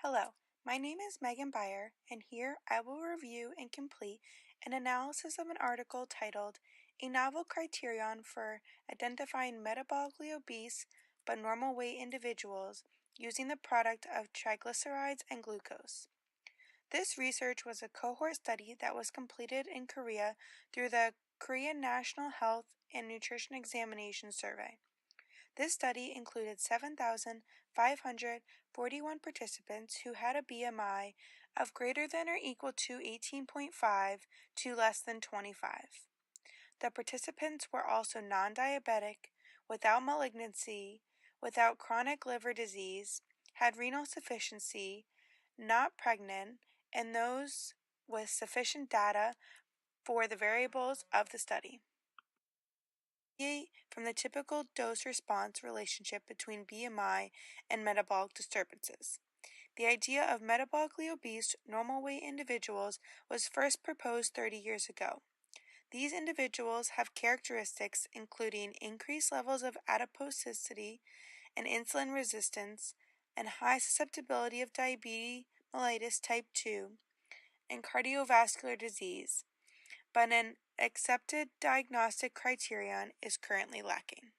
Hello, my name is Megan Beyer, and here I will review and complete an analysis of an article titled A Novel Criterion for Identifying Metabolically Obese but Normal Weight Individuals Using the Product of Triglycerides and Glucose. This research was a cohort study that was completed in Korea through the Korean National Health and Nutrition Examination Survey. This study included 7,541 participants who had a BMI of greater than or equal to 18.5 to less than 25. The participants were also non-diabetic, without malignancy, without chronic liver disease, had renal sufficiency, not pregnant, and those with sufficient data for the variables of the study. From the typical dose-response relationship between BMI and metabolic disturbances. The idea of metabolically obese, normal weight individuals was first proposed 30 years ago. These individuals have characteristics including increased levels of adiposity and insulin resistance, and high susceptibility of diabetes mellitus type 2 and cardiovascular disease, but an accepted diagnostic criterion is currently lacking.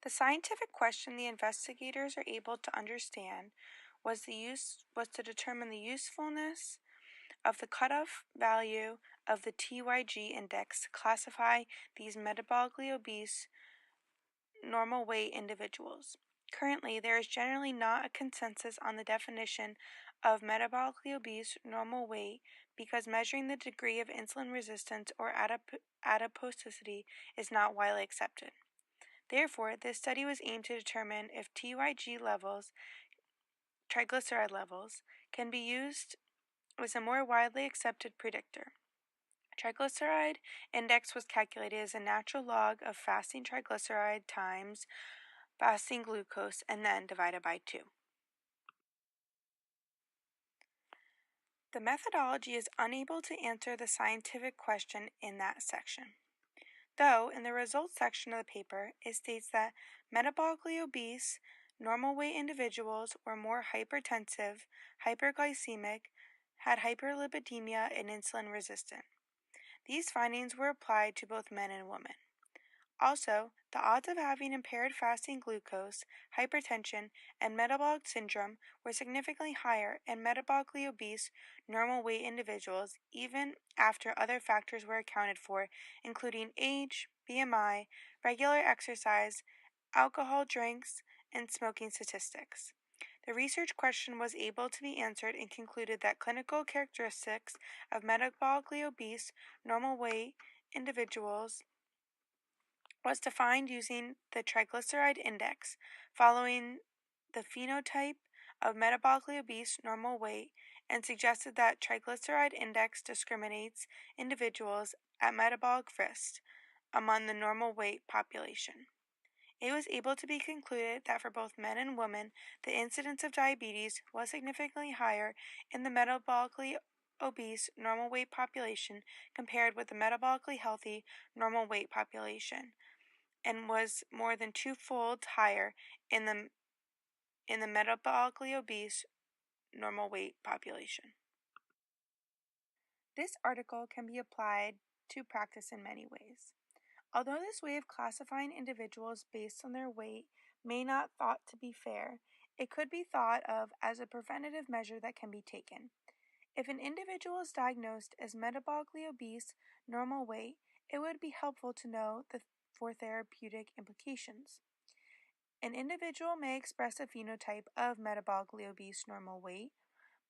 The scientific question the investigators are able to understand was to determine the usefulness of the cutoff value of the TYG index to classify these metabolically obese, normal weight individuals. Currently, there is generally not a consensus on the definition of metabolically obese, normal weight because measuring the degree of insulin resistance or adiposity is not widely accepted. Therefore, this study was aimed to determine if TYG levels, triglyceride levels, can be used as a more widely accepted predictor. Triglyceride index was calculated as a natural log of fasting triglyceride times fasting glucose and then divided by 2. The methodology is unable to answer the scientific question in that section. Though, in the results section of the paper, it states that metabolically obese, normal weight individuals were more hypertensive, hyperglycemic, had hyperlipidemia, and insulin resistant. These findings were applied to both men and women. Also, the odds of having impaired fasting glucose, hypertension, and metabolic syndrome were significantly higher in metabolically obese, normal weight individuals even after other factors were accounted for, including age, BMI, regular exercise, alcohol drinks, and smoking statistics. The research question was able to be answered and concluded that clinical characteristics of metabolically obese, normal weight individuals was defined using the triglyceride index, following the phenotype of metabolically obese normal weight, and suggested that triglyceride index discriminates individuals at metabolic risk among the normal weight population. It was able to be concluded that for both men and women, the incidence of diabetes was significantly higher in the metabolically obese normal weight population compared with the metabolically healthy normal weight population, and was more than twofold higher in the metabolically obese normal weight population. This article can be applied to practice in many ways. Although this way of classifying individuals based on their weight may not thought to be fair, it could be thought of as a preventative measure that can be taken. If an individual is diagnosed as metabolically obese, normal weight, it would be helpful to know for therapeutic implications. An individual may express a phenotype of metabolically obese normal weight,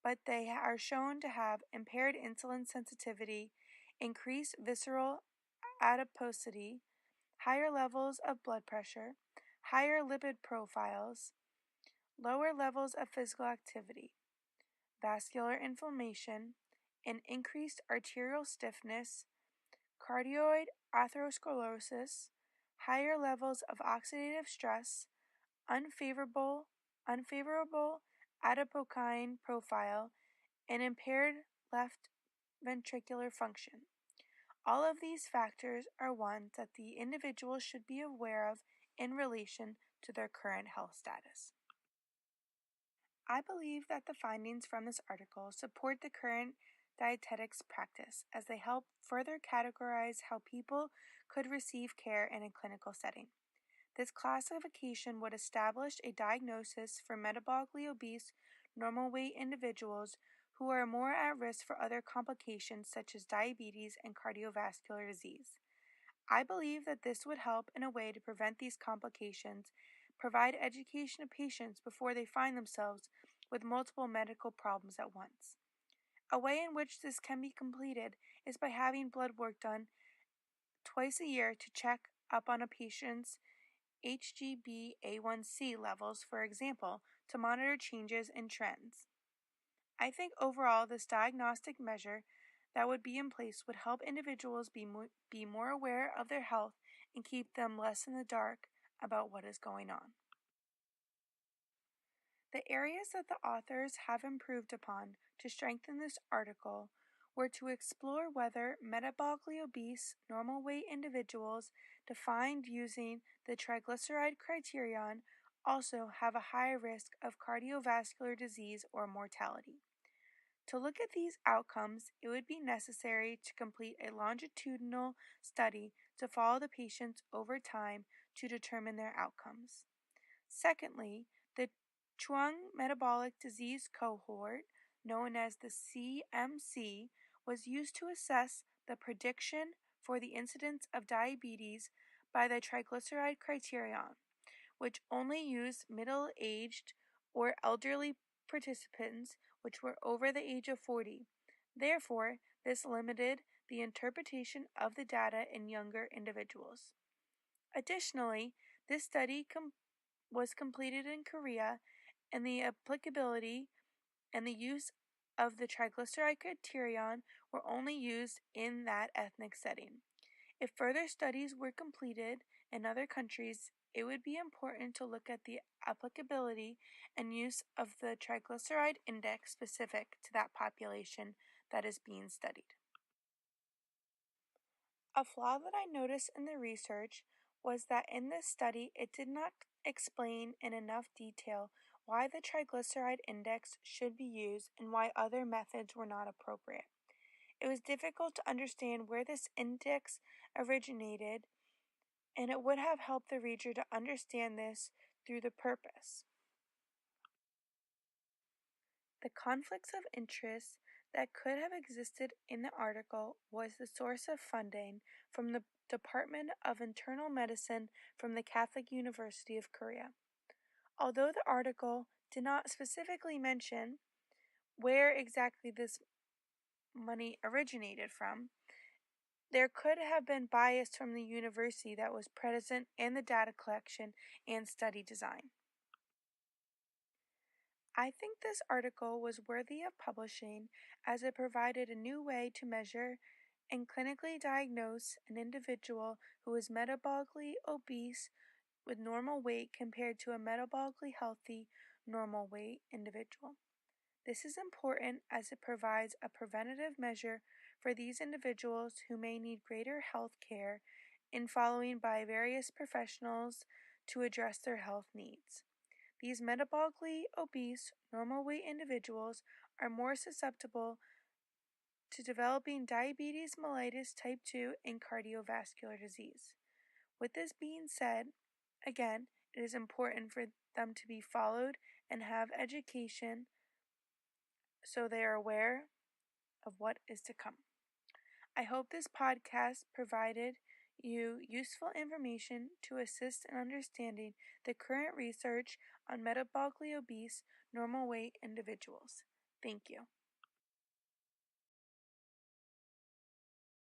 but they are shown to have impaired insulin sensitivity, increased visceral adiposity, higher levels of blood pressure, higher lipid profiles, lower levels of physical activity, vascular inflammation, and increased arterial stiffness, cardioid atherosclerosis, higher levels of oxidative stress, unfavorable adipokine profile, and impaired left ventricular function. All of these factors are ones that the individual should be aware of in relation to their current health status. I believe that the findings from this article support the current dietetics practice as they help further categorize how people could receive care in a clinical setting. This classification would establish a diagnosis for metabolically obese, normal weight individuals who are more at risk for other complications such as diabetes and cardiovascular disease. I believe that this would help in a way to prevent these complications, provide education to patients before they find themselves with multiple medical problems at once. A way in which this can be completed is by having blood work done twice a year to check up on a patient's HbA1c levels, for example, to monitor changes in trends. I think overall this diagnostic measure that would be in place would help individuals be more aware of their health and keep them less in the dark about what is going on. The areas that the authors have improved upon to strengthen this article were to explore whether metabolically obese, normal weight individuals defined using the triglyceride criterion also have a higher risk of cardiovascular disease or mortality. To look at these outcomes, it would be necessary to complete a longitudinal study to follow the patients over time to determine their outcomes. Secondly, the Chuang Metabolic Disease Cohort, known as the CMC, was used to assess the prediction for the incidence of diabetes by the triglyceride criterion, which only used middle-aged or elderly participants which were over the age of 40. Therefore, this limited the interpretation of the data in younger individuals. Additionally, this study was completed in Korea, and the applicability and the use of the triglyceride criterion were only used in that ethnic setting. If further studies were completed in other countries, it would be important to look at the applicability and use of the triglyceride index specific to that population that is being studied. A flaw that I noticed in the research was that in this study it did not explain in enough detail why the triglyceride index should be used and why other methods were not appropriate. It was difficult to understand where this index originated, and it would have helped the reader to understand this through the purpose. The conflicts of interest that could have existed in the article was the source of funding from the Department of Internal Medicine from the Catholic University of Korea. Although the article did not specifically mention where exactly this money originated from, there could have been bias from the university that was present in the data collection and study design. I think this article was worthy of publishing as it provided a new way to measure and clinically diagnose an individual who is metabolically obese with normal weight compared to a metabolically healthy, normal weight individual. This is important as it provides a preventative measure for these individuals who may need greater health care in following by various professionals to address their health needs. These metabolically obese, normal weight individuals are more susceptible to developing diabetes mellitus type 2 and cardiovascular disease. With this being said, again, it is important for them to be followed and have education so they are aware of what is to come. I hope this podcast provided you useful information to assist in understanding the current research on metabolically obese, normal weight individuals. Thank you.